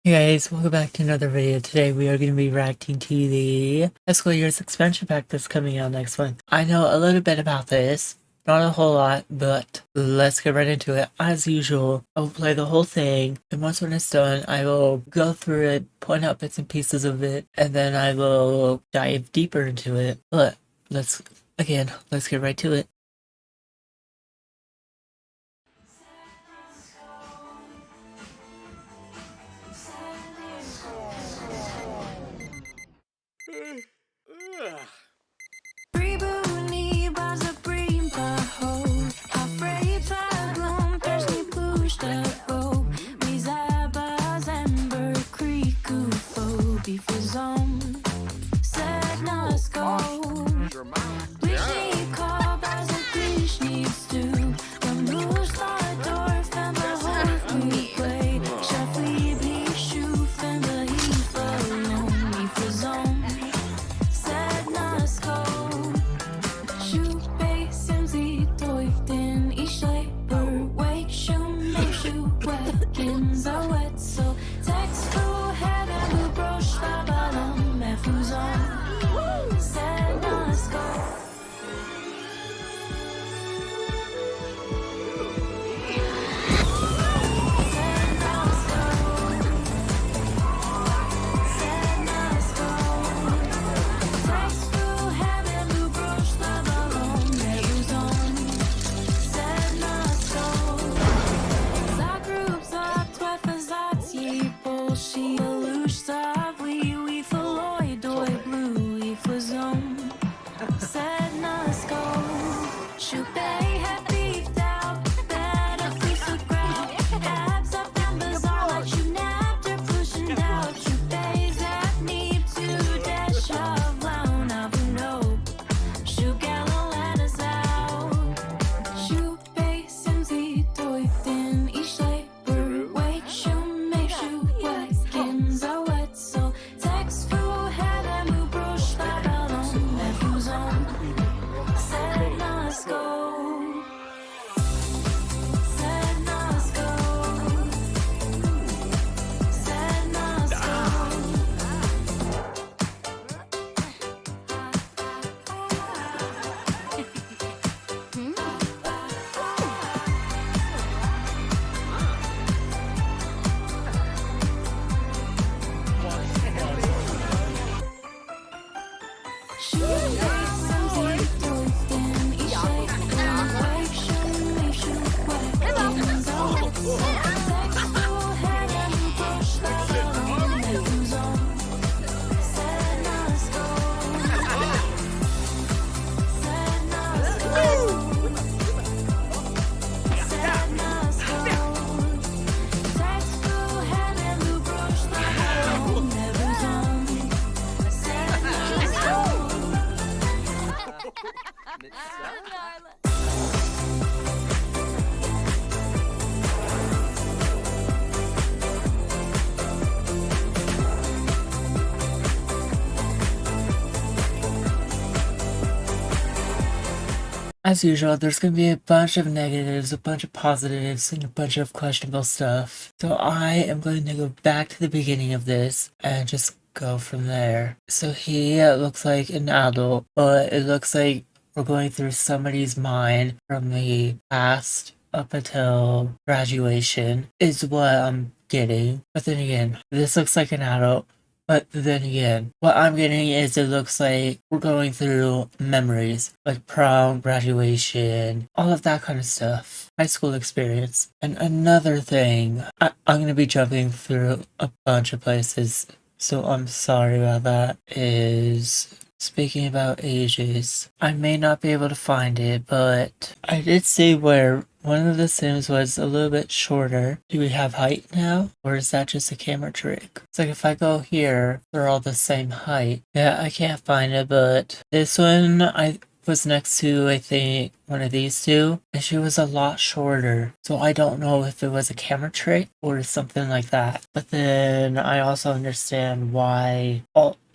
Hey guys, welcome back to another video. Today we are going to be reacting to the High School Years expansion pack that's coming out next month. I know a little bit about this, not a whole lot, but let's get right into it. As usual, I will play the whole thing, and once when it's done, I will go through it, point out bits and pieces of it, and then I will dive deeper into it. But let's get right to it. As usual, there's gonna be a bunch of negatives, a bunch of positives, and a bunch of questionable stuff. So I am going to go back to the beginning of this and just go from there. So he looks like an adult, but it looks like we're going through somebody's mind from the past up until graduation, is what I'm getting. But then again, this looks like an adult. But then again, what I'm getting is it looks like we're going through memories, like prom, graduation, all of that kind of stuff. High school experience. And another thing, I'm going to be jumping through a bunch of places, so I'm sorry about that, is speaking about ages. I may not be able to find it, but I did see where one of the Sims was a little bit shorter. Do we have height now? Or is that just a camera trick? It's like if I go here, they're all the same height. Yeah, I can't find it, but this one I was next to, I think, one of these two, and she was a lot shorter. So I don't know if it was a camera trick or something like that. But then I also understand why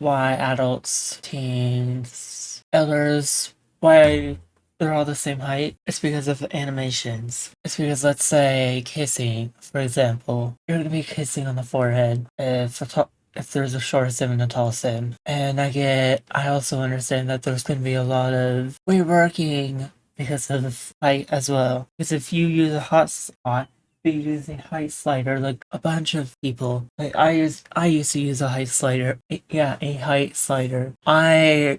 adults, teens, elders, why they're all the same height, it's because of animations. It's because, let's say, kissing, for example, you're gonna be kissing on the forehead if there's a short sim and a tall sim. And I also understand that there's gonna be a lot of reworking because of height as well. Because if you use a hot spot, be using height slider like a bunch of people. Like I used to use a height slider. Yeah, a height slider. I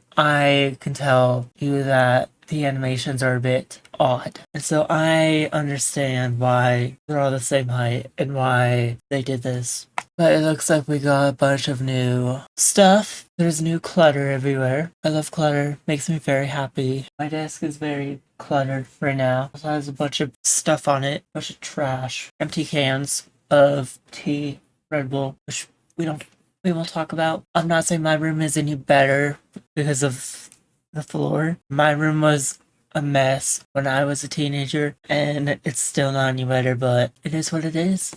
can tell you that the animations are a bit odd. And so I understand why they're all the same height and why they did this. But it looks like we got a bunch of new stuff. There's new clutter everywhere. I love clutter. Makes me very happy. My desk is very cluttered right now. It has a bunch of stuff on it. A bunch of trash. Empty cans of tea, Red Bull, which we won't talk about. I'm not saying my room is any better because of the floor. My room was a mess when I was a teenager, and it's still not any better, but it is what it is.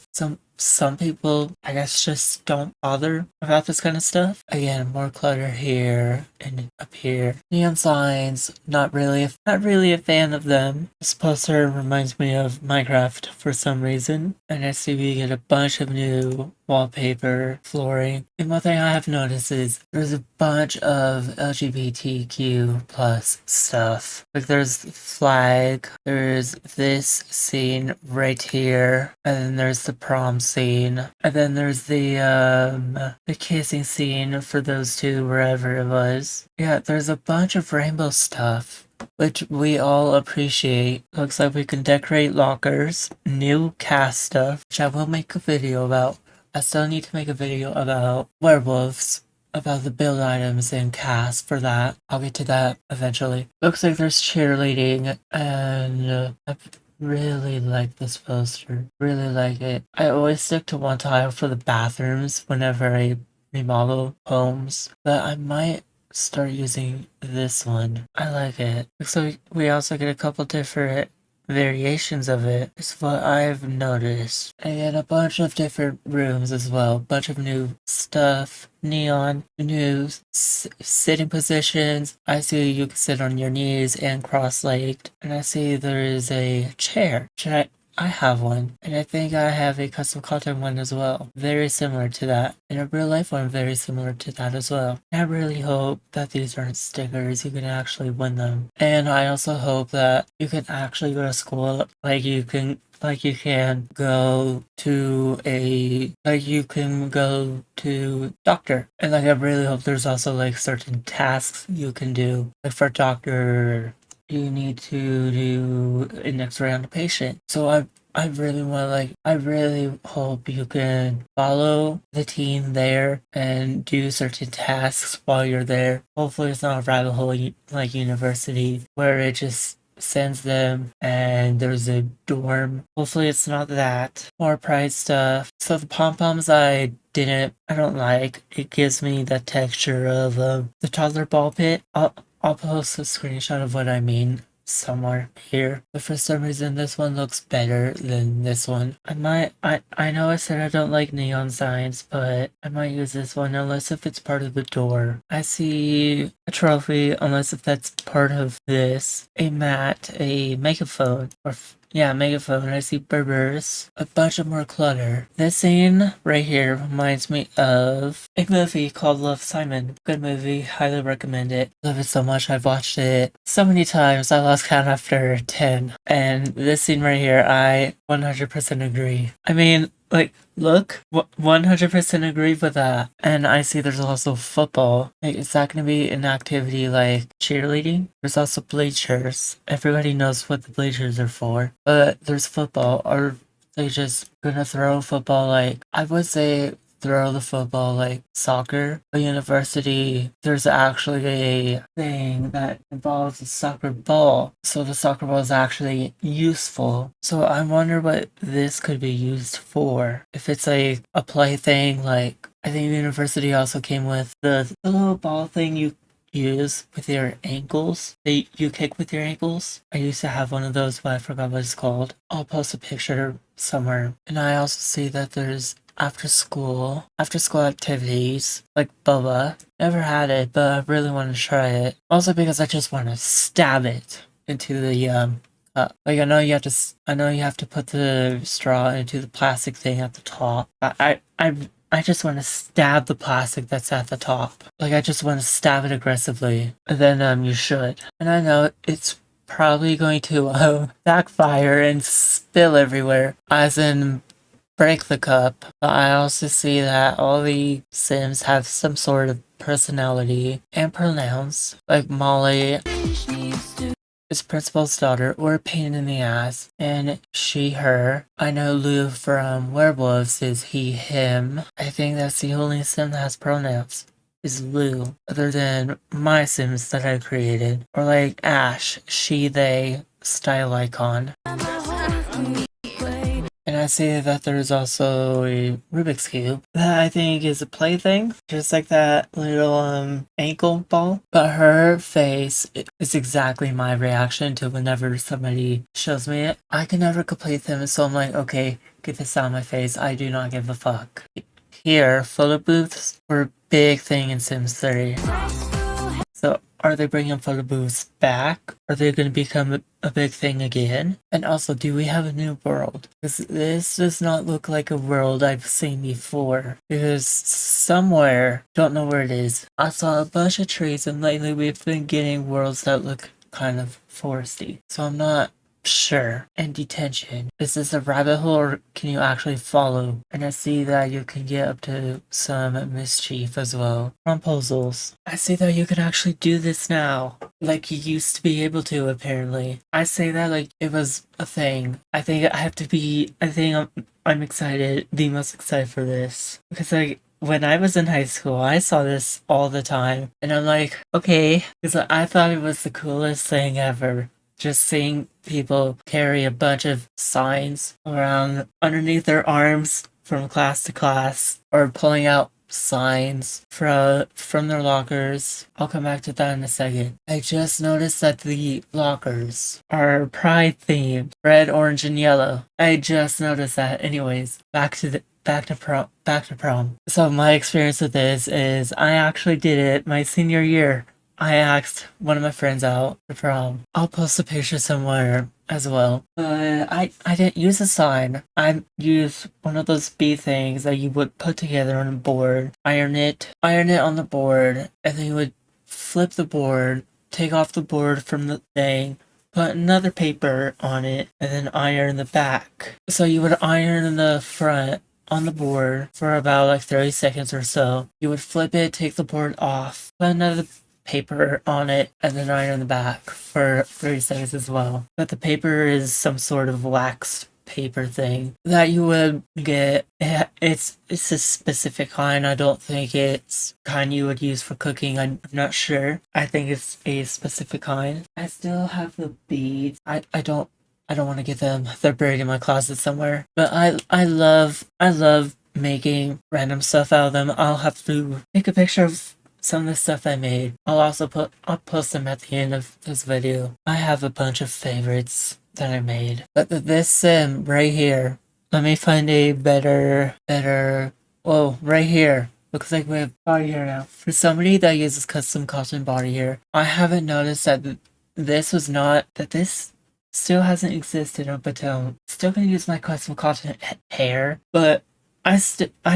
Some people, I guess, just don't bother about this kind of stuff. Again, more clutter here and up here. Neon signs, not really a fan of them. This poster reminds me of Minecraft for some reason. And I see we get a bunch of new wallpaper, flooring. And one thing I have noticed is there's a bunch of LGBTQ plus stuff. Like there's flag, there's this scene right here, and then there's the prom scene, and then there's the kissing scene for those two wherever it was. Yeah, there's a bunch of rainbow stuff, which we all appreciate. Looks like we can decorate lockers, new cast stuff, which I will make a video about. I still need to make a video about werewolves, about the build items and cast for that. I'll get to that eventually. Looks like there's cheerleading, and I really like this poster. Really like it. I always stick to one tile for the bathrooms whenever I remodel homes, but I might start using this one. I like it. So we also get a couple different variations of it is what I've noticed. And a bunch of different rooms as well. Bunch of new stuff. Neon, new sitting positions. I see you can sit on your knees and cross-legged. And I see there is a chair. I have one, and I think I have a custom content one as well. Very similar to that. And a real life one very similar to that as well. I really hope that these aren't stickers, you can actually win them. And I also hope that you can actually go to school like you can go to doctor. And like I really hope there's also like certain tasks you can do. Like for doctor, you need to do an X-ray on the patient. So I really hope you can follow the team there and do certain tasks while you're there. Hopefully it's not a rabbit hole like university where it just sends them and there's a dorm. Hopefully it's not that. More pride stuff. So the pom-poms I don't like. It gives me the texture of the toddler ball pit. I'll post a screenshot of what I mean somewhere here. But for some reason this one looks better than this one. I know I said I don't like neon signs, but I might use this one unless if it's part of the door. I see a trophy unless if that's part of this. A mat, a megaphone, megaphone. I see Berbers. A bunch of more clutter. This scene right here reminds me of a movie called Love, Simon. Good movie. Highly recommend it. Love it so much. I've watched it so many times. I lost count after 10. And this scene right here, I 100% agree. I mean, look, 100% agree with that. And I see there's also football. Is that going to be an activity like cheerleading? There's also bleachers. Everybody knows what the bleachers are for. But there's football. Are they just going to throw football I would say throw the football like soccer. A university, there's actually a thing that involves a soccer ball. So the soccer ball is actually useful. So I wonder what this could be used for. If it's a play thing, I think the university also came with the little ball thing you use with your ankles. You kick with your ankles. I used to have one of those, but I forgot what it's called. I'll post a picture somewhere. And I also see that there's after school activities like boba. Never had it, but I really want to try it. Also because I just want to stab it into the cup. Like I know you have to put the straw into the plastic thing at the top. I just want to stab the plastic that's at the top. Like I just want to stab it aggressively. And then you should. And I know it's probably going to backfire and spill everywhere, as in break the cup. But I also see that all the Sims have some sort of personality and pronouns. Like Molly is principal's daughter, or a pain in the ass, and she, her. I know Lou from Werewolves is he, him. I think that's the only sim that has pronouns, is Lou, other than my sims that I created. Or like Ash, she, they, style icon. And I see that there's also a Rubik's Cube that I think is a plaything, just like that little ankle ball. But her face is exactly my reaction to whenever somebody shows me it. I can never complete them, so I'm like, okay, get this out of my face. I do not give a fuck. Here, photo booths were a big thing in Sims 3. So are they bringing photo booths back? Are they going to become a big thing again? And also, do we have a new world? Because this does not look like a world I've seen before. Because somewhere, don't know where it is, I saw a bunch of trees, and lately we've been getting worlds that look kind of foresty. So I'm not sure. And detention. Is this a rabbit hole, or can you actually follow? And I see that you can get up to some mischief as well. Proposals. I see that you can actually do this now. Like you used to be able to, apparently. I say that like it was a thing. I think I'm excited, the most excited for this. Because like when I was in high school, I saw this all the time. And I'm like, okay. Because I thought it was the coolest thing ever. Just seeing people carry a bunch of signs around underneath their arms from class to class, or pulling out signs from their lockers. I'll come back to that in a second. I just noticed that the lockers are pride themed, red, orange, and yellow. I just noticed that. Anyways, back to prom. So my experience with this is I actually did it my senior year. I asked one of my friends out to prom. I'll post a picture somewhere as well. But I didn't use a sign. I used one of those bee things that you would put together on a board, iron it on the board, and then you would flip the board, take off the board from the thing, put another paper on it, and then iron the back. So you would iron the front on the board for about like 30 seconds or so. You would flip it, take the board off, put another paper on it, and then iron the back for 30 seconds as well. But the paper is some sort of waxed paper thing that you would get. It's a specific kind. I don't think it's kind you would use for cooking. I'm not sure. I think it's a specific kind. I still have the beads. I don't want to get them. They're buried in my closet somewhere. But I love making random stuff out of them. I'll have to take a picture of some of the stuff I made. I'll post them at the end of this video. I have a bunch of favorites that I made. But this sim right here, let me find a better, whoa, right here. Looks like we have body hair now. For somebody that uses custom cotton body hair, I haven't noticed that this still hasn't existed up until, still gonna use my custom cotton hair, but I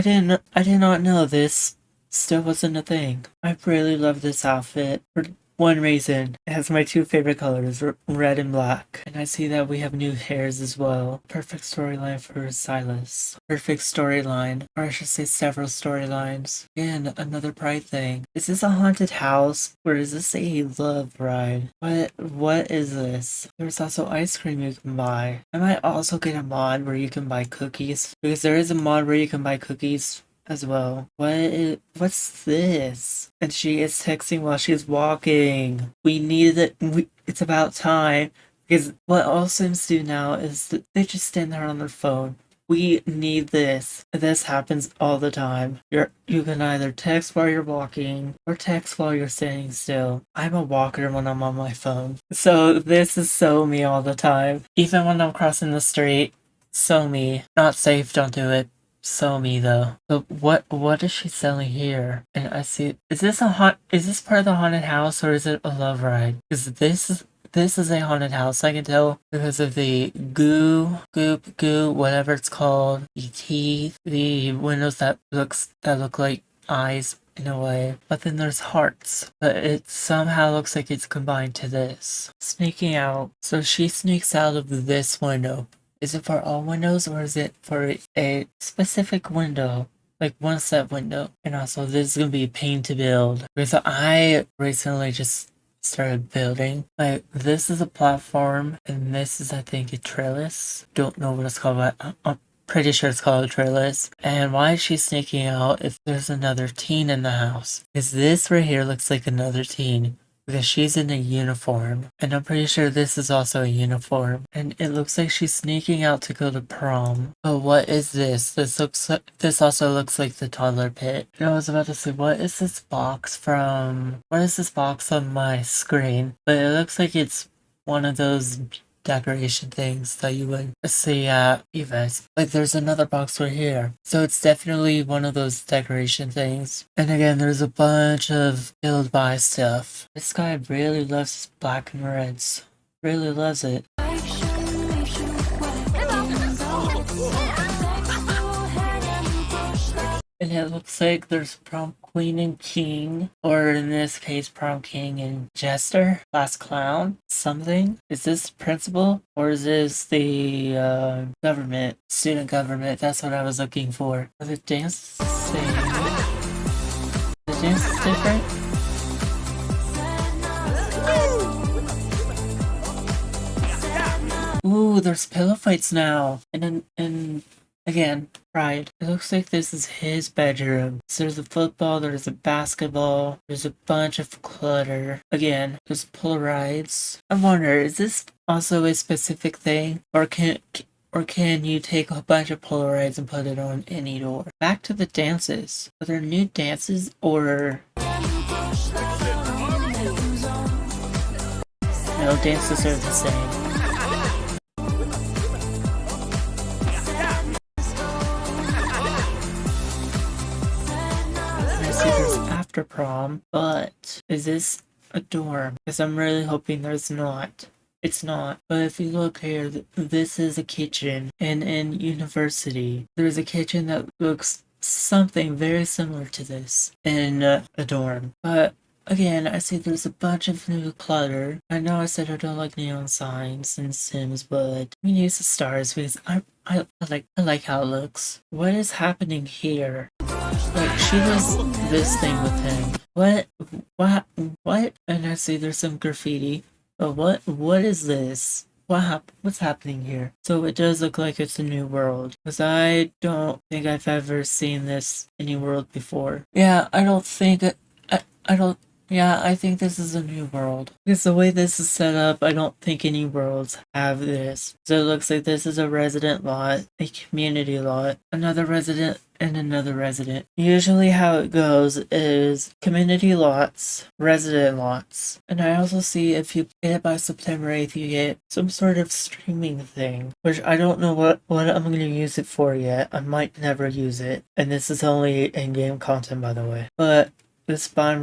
did not know this still wasn't a thing. I really love this outfit for one reason. It has my two favorite colors, red and black. And I see that we have new hairs as well. Perfect storyline for Silas. Perfect storyline, or I should say several storylines. Again, another pride thing. Is this a haunted house, or is this a love ride? What is this? There's also ice cream you can buy. I might also get a mod where you can buy cookies, because there is a mod where you can buy cookies as well. What's this? And she is texting while she's walking. We need it. It's about time. Because what all Sims do now is that they just stand there on their phone. We need this. This happens all the time. You can either text while you're walking or text while you're standing still. I'm a walker when I'm on my phone. So this is so me all the time. Even when I'm crossing the street, so me. Not safe, don't do it. So me though. But what is she selling here? And I see, is this part of the haunted house, or is it a love ride? Because this this is a haunted house. I can tell because of the goo, whatever it's called, the teeth, the windows that look like eyes in a way. But then there's hearts. But it somehow looks like it's combined to this. Sneaking out. So she sneaks out of this window. Is it for all windows or is it for a specific window? Like one set window. And also this is gonna be a pain to build. Because I recently just started building. Like this is a platform and this is I think a trellis. Don't know what it's called, but I'm pretty sure it's called a trellis. And why is she sneaking out if there's another teen in the house? Because this right here looks like another teen. Because she's in a uniform. And I'm pretty sure this is also a uniform. And it looks like she's sneaking out to go to prom. But what is this? This also looks like the toddler pit. And I was about to say, what is this box from? What is this box on my screen? But it looks like it's one of those decoration things that you would see at events. Like there's another box right here. So it's definitely one of those decoration things. And again, there's a bunch of build by stuff. This guy really loves black and reds. Really loves it. And it looks like there's prom queen and king, or in this case, prom king and jester, class clown, something. Is this principal, or is this the government, student government? That's what I was looking for. Are the dance same? The dance is different? Ooh, there's pillow fights now. And again, pride. It looks like this is his bedroom. So there's a football, there's a basketball, there's a bunch of clutter. Again, there's Polaroids. I wonder, is this also a specific thing? Or can you take a bunch of Polaroids and put it on any door? Back to the dances. Are there new dances or... No, dances are the same. After prom, but is this a dorm? Because I'm really hoping there's not. It's not. But if you look here, this is a kitchen. And in university, there's a kitchen that looks something very similar to this in a dorm. But again, I see there's a bunch of new clutter. I know I said I don't like neon signs and Sims, but we use the stars because I like how it looks. What is happening here? Like, she does this thing with him. What? And I see there's some graffiti. But what is this? What's happening here? So it does look like it's a new world. Because I don't think I've ever seen this any world before. Yeah, I don't think... I don't... Yeah, I think this is a new world. Because the way this is set up, I don't think any worlds have this. So it looks like this is a resident lot, a community lot, another resident, and another resident. Usually how it goes is community lots, resident lots. And I also see if you get it by September 8th, you get some sort of streaming thing. Which I don't know what I'm going to use it for yet. I might never use it. And this is only in-game content, by the way. But the spawn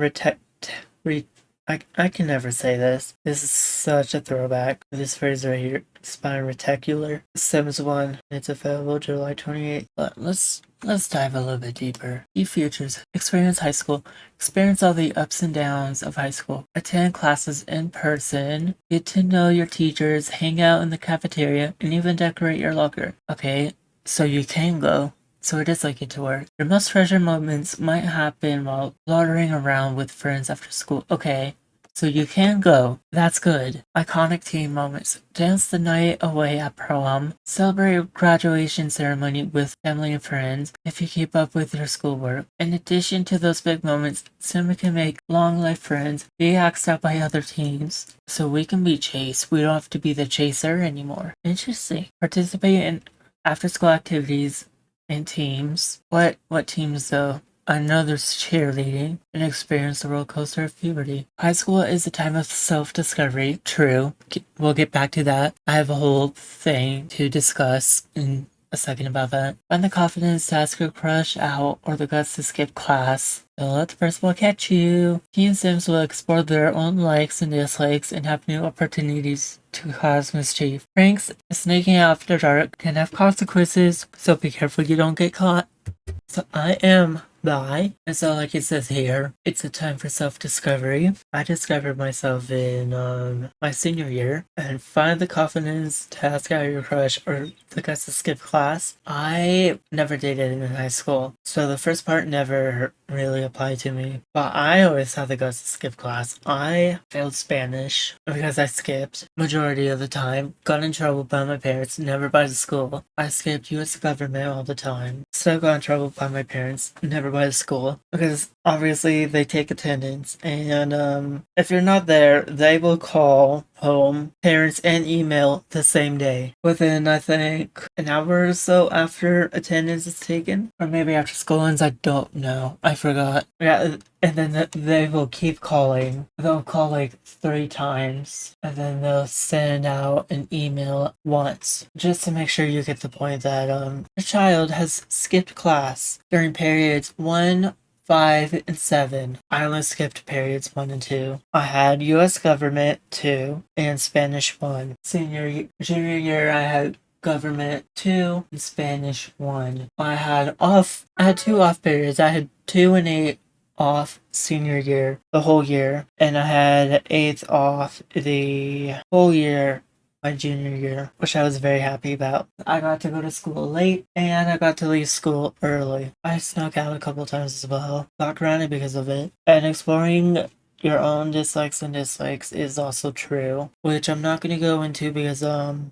I can never say this. This is such a throwback. This phrase right here, spine reticular. Sims 1. It's available July 28th. But let's dive a little bit deeper. Key futures. Experience high school. Experience all the ups and downs of high school. Attend classes in person. Get to know your teachers. Hang out in the cafeteria. And even decorate your locker. Okay, so you can go. So it is like it to work. Your most treasured moments might happen while loitering around with friends after school. Okay, so you can go. That's good. Iconic teen moments. Dance the night away at prom. Celebrate your graduation ceremony with family and friends if you keep up with your schoolwork. In addition to those big moments, Cinema can make long life friends, be asked out by other teens. So we can be chased. We don't have to be the chaser anymore. Interesting. Participate in after school activities and teams. What teams though? I know there's cheerleading and experience the roller coaster of puberty. High school is a time of self-discovery. True. We'll get back to that. I have a whole thing to discuss in a second about that. Find the confidence to ask your crush out or the guts to skip class. Don't let the principal catch you. Teen Sims will explore their own likes and dislikes and have new opportunities to cause mischief. Pranks sneaking out after dark can have consequences, so be careful you don't get caught. So I am Bi, and so like it says here, it's a time for self-discovery. I discovered myself in my senior year, and find the confidence to ask out your crush or the guts to skip class. I never dated in high school, so the first part never really applied to me, but I always had the guts to skip class. I failed Spanish because I skipped majority of the time, got in trouble by my parents, never by the school. I skipped US government all the time, still got in trouble by my parents, never by the school, because obviously they take attendance, and if you're not there, they will call home parents and email the same day within, I think, an hour or so after attendance is taken, or maybe after school ends. I don't know, I forgot. Yeah, and then they will keep calling. They'll call like 3 times, and then they'll send out an email once, just to make sure you get the point that the child has skipped class during periods 1, 5, and 7. I only skipped periods 1 and 2. I had US government 2 and Spanish 1. Junior year, I had government 2 and Spanish 1. I had 2 off periods. I had 2 and 8 off senior year, the whole year, and I had 8th off the whole year my junior year, which I was very happy about. I got to go to school late, and I got to leave school early. I snuck out a couple times as well, got grounded because of it, and exploring your own dislikes and dislikes is also true, which I'm not gonna go into because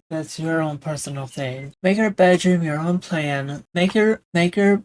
that's your own personal thing. Make your bedroom your own plan. Make your bedroom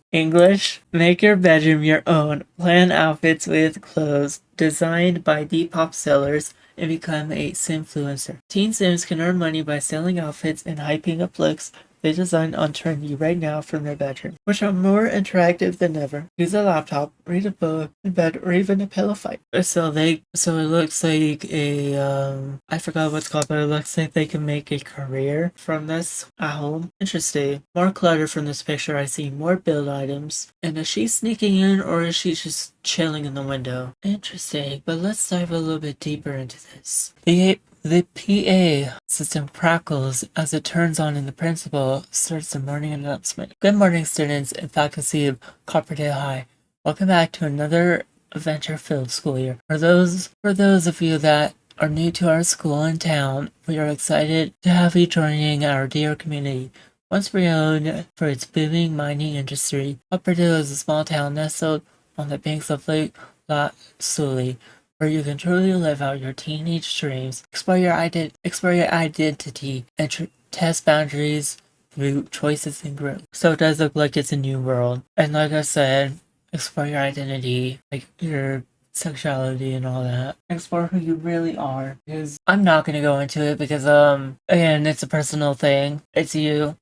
your own. Plan outfits with clothes designed by Depop sellers and become a Simfluencer. Teen Sims can earn money by selling outfits and hyping up looks they design on trendy right now from their bedroom, which are more interactive than ever. Use a laptop, read a book in bed, or even a pillow fight. So it looks like I forgot what it's called, but it looks like they can make a career from this at home. Interesting. More clutter from this picture. I see more build items. And is she sneaking in, or is she just chilling in the window? Interesting. But let's dive a little bit deeper into this. The PA system crackles as it turns on and the principal starts the morning announcement. Good morning, students and faculty of Copperdale High. Welcome back to another adventure-filled school year. For those of you that are new to our school and town, we are excited to have you joining our dear community. Once renowned for its booming mining industry, Copperdale is a small town nestled on the banks of Lake La Sully, where you can truly live out your teenage dreams, explore your identity, and test boundaries through choices and growth. So it does look like it's a new world. And like I said, explore your identity, like your sexuality and all that. Explore who you really are. Because I'm not gonna go into it because again, it's a personal thing. It's you,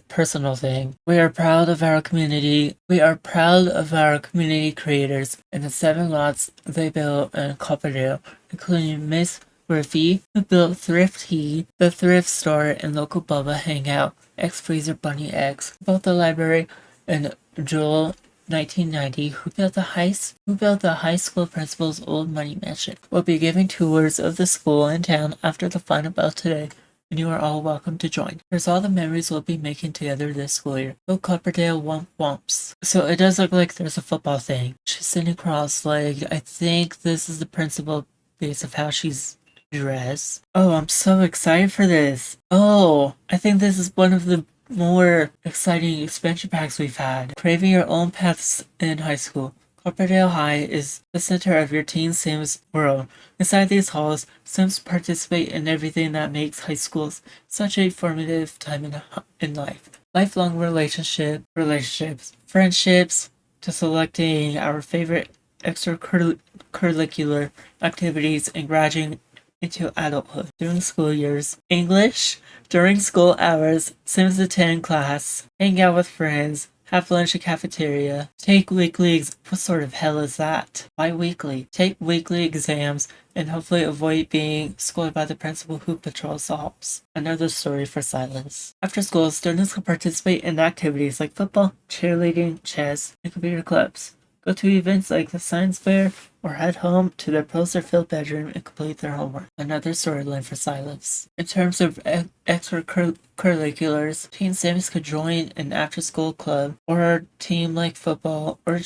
personal thing. We are proud of our community. We are proud of our community creators and the 7 lots they built in Copperdale, including Miss Griffey, who built Thrifty, the thrift store and local Bubba hangout, X-Freezer Bunny X, who built the library, and Joel 1990, who built the high school principal's old money mansion. We'll be giving tours of the school and town after the final bell today, and you are all welcome to join. Here's all the memories we'll be making together this school year. Go Copperdale Womp Womps. So it does look like there's a football thing. She's sitting across, like, I think this is the principal based of how she's dressed. Oh, I'm so excited for this. Oh, I think this is one of the more exciting expansion packs we've had. Craving your own paths in high school. Copperdale High is the center of your teen Sims world. Inside these halls, Sims participate in everything that makes high schools such a formative time in life. Lifelong relationships, friendships, to selecting our favorite extracurricular activities and graduating into adulthood. During school years, English, during school hours, Sims attend class, hang out with friends, have lunch at cafeteria, take weekly what sort of hell is that? Why weekly? Take weekly exams, and hopefully avoid being scolded by the principal who patrols the halls. Another story for Silas. After school, students can participate in activities like football, cheerleading, chess, and computer clubs. Go to events like the science fair, or head home to their poster-filled bedroom and complete their homework. Another storyline for Silas. In terms of extracurriculars, Teen Sims could join an after-school club or a team like football or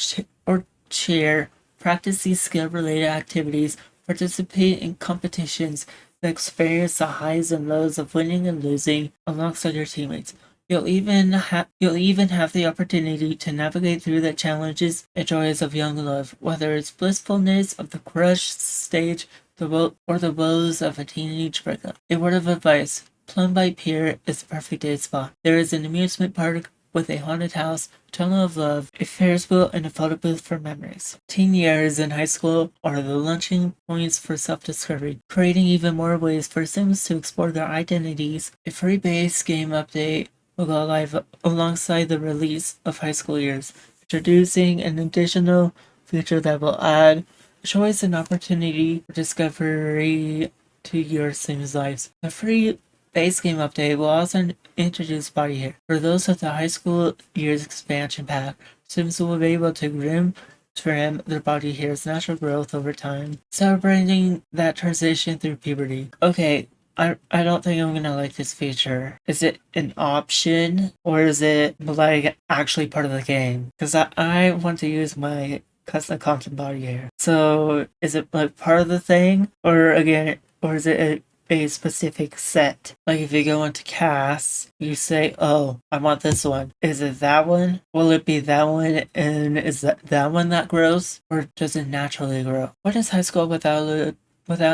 cheer, practice these skill-related activities, participate in competitions, and experience the highs and lows of winning and losing alongside your teammates. You'll even have the opportunity to navigate through the challenges and joys of young love, whether it's blissfulness of the crush stage, or the woes of a teenage breakup. A word of advice: Plumbite Pier is the perfect date spot. There is an amusement park with a haunted house, tunnel of love, a Ferris wheel, and a photo booth for memories. Teen years in high school are the launching points for self-discovery, creating even more ways for Sims to explore their identities. A free base game update will go live alongside the release of High School Years, introducing an additional feature that will add choice and opportunity for discovery to your Sims lives. The free base game update will also introduce body hair. For those with the High School Years expansion pack, Sims will be able to trim their body hair's natural growth over time, celebrating that transition through puberty. Okay, I don't think I'm gonna like this feature. Is it an option, or is it like actually part of the game? Because I want to use my custom content body hair. So is it like part of the thing, or is it a specific set? Like if you go into cast, you say, oh, I want this one. Is it that one? Will it be that one? And is that one that grows, or does it naturally grow? What is high school without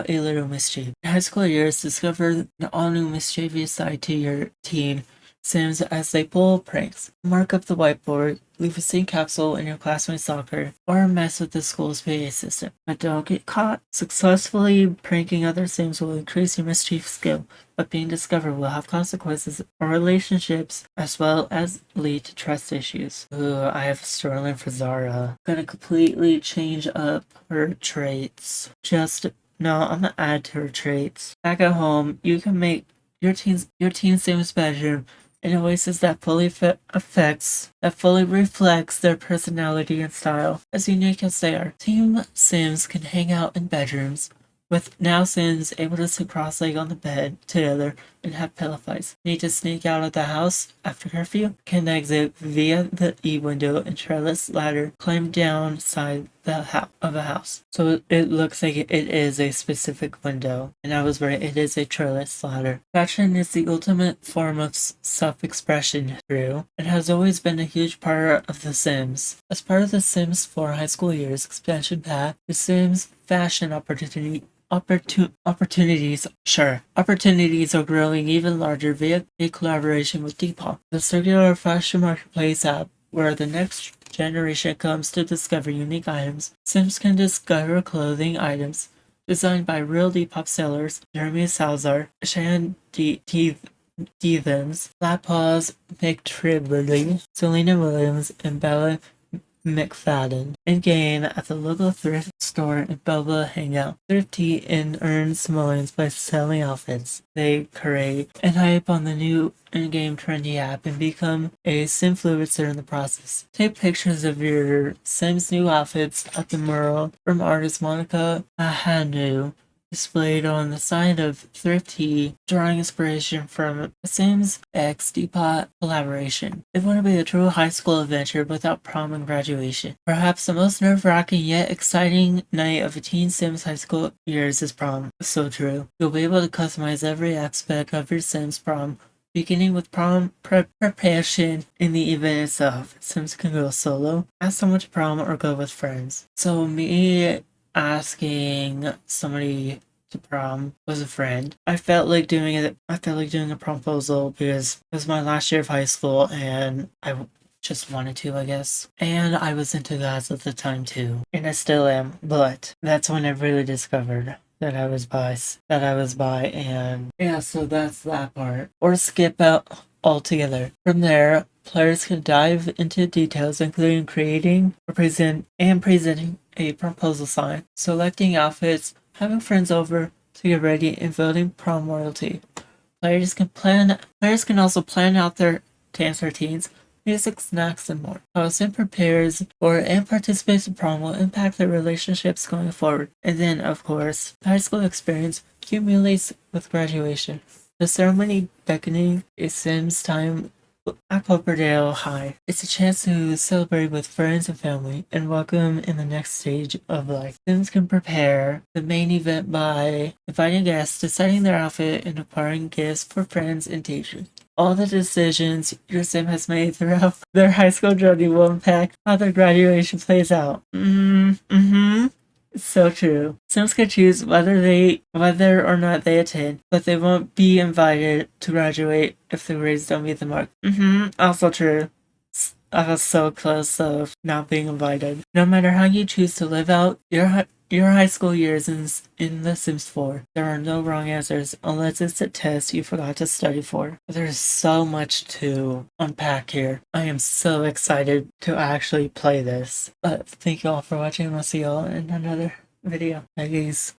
a little mischief? In high school years, discover an all-new mischievous side to your teen Sims as they pull pranks, mark up the whiteboard, leave a seed capsule in your classmate's locker, or mess with the school's PA system. But don't get caught. Successfully pranking other Sims will increase your mischief skill, but being discovered will have consequences for relationships as well as lead to trust issues. Ooh, I have a storyline for Zara. Gonna completely change up her traits. No, I'm gonna add to her traits. Back at home, you can make your teen Sims bedroom an oasis that fully reflects their personality and style. As unique as they are, Teen Sims can hang out in bedrooms, with now Sims able to sit cross-legged on the bed together and have pillow fights. Need to sneak out of the house after curfew? Can exit via the E-window and trellis ladder climb down side of a house. So it looks like it is a specific window, and I was right, it is a trellis ladder. Fashion is the ultimate form of self-expression through, and has always been a huge part of The Sims. As part of The Sims 4 High School Years expansion pack, The Sims fashion opportunities are growing even larger via a collaboration with Depop, the circular fashion marketplace app where the next generation comes to discover unique items. Sims can discover clothing items designed by real Depop sellers Jeremy Salazar, Shan Devens, Flatpaws McTribberly, Selena Williams, and Bella McFadden. In-game at the local thrift store in Belva Hangout, Thrifty and earn simoleons by selling outfits they create, and hype on the new in-game trendy app and become a Simfluencer in the process. Take pictures of your Sims new outfits at the mural from artist Monica Ahanu, displayed on the side of Thrifty, drawing inspiration from Sims X Depot collaboration. It wouldn't be a true high school adventure without prom and graduation. Perhaps the most nerve-wracking yet exciting night of a teen Sims high school years is prom. So true. You'll be able to customize every aspect of your Sims prom, beginning with prom preparation in the event itself. Sims can go solo, ask someone to prom, or go with friends. So me asking somebody to prom was a friend. I felt like doing a promposal because it was my last year of high school and I just wanted to, I guess. And I was into guys at the time too. And I still am, but that's when I really discovered that I was bi, and yeah, so that's that part. Or skip out altogether. From there, players can dive into details including creating presenting a proposal sign, selecting outfits, having friends over to get ready, and building prom royalty. Players can also plan out their dance routines, music, snacks, and more. How a sim prepares for and participates in prom will impact their relationships going forward. And then, of course, the high school experience accumulates with graduation. The ceremony beckoning is Sim's time at Cloverdale High. It's a chance to celebrate with friends and family and welcome in the next stage of life. Sims can prepare the main event by inviting guests, deciding their outfit, and acquiring gifts for friends and teachers. All the decisions your sim has made throughout their high school journey will impact how their graduation plays out. So true. Sims can choose whether or not they attend, but they won't be invited to graduate if the grades don't meet the mark. Also true. I was so close of not being invited. No matter how you choose to live out your high school years in The Sims 4, there are no wrong answers unless it's a test you forgot to study for. There's so much to unpack here. I am so excited to actually play this. But thank you all for watching, and I'll see you all in another video. Bye guys.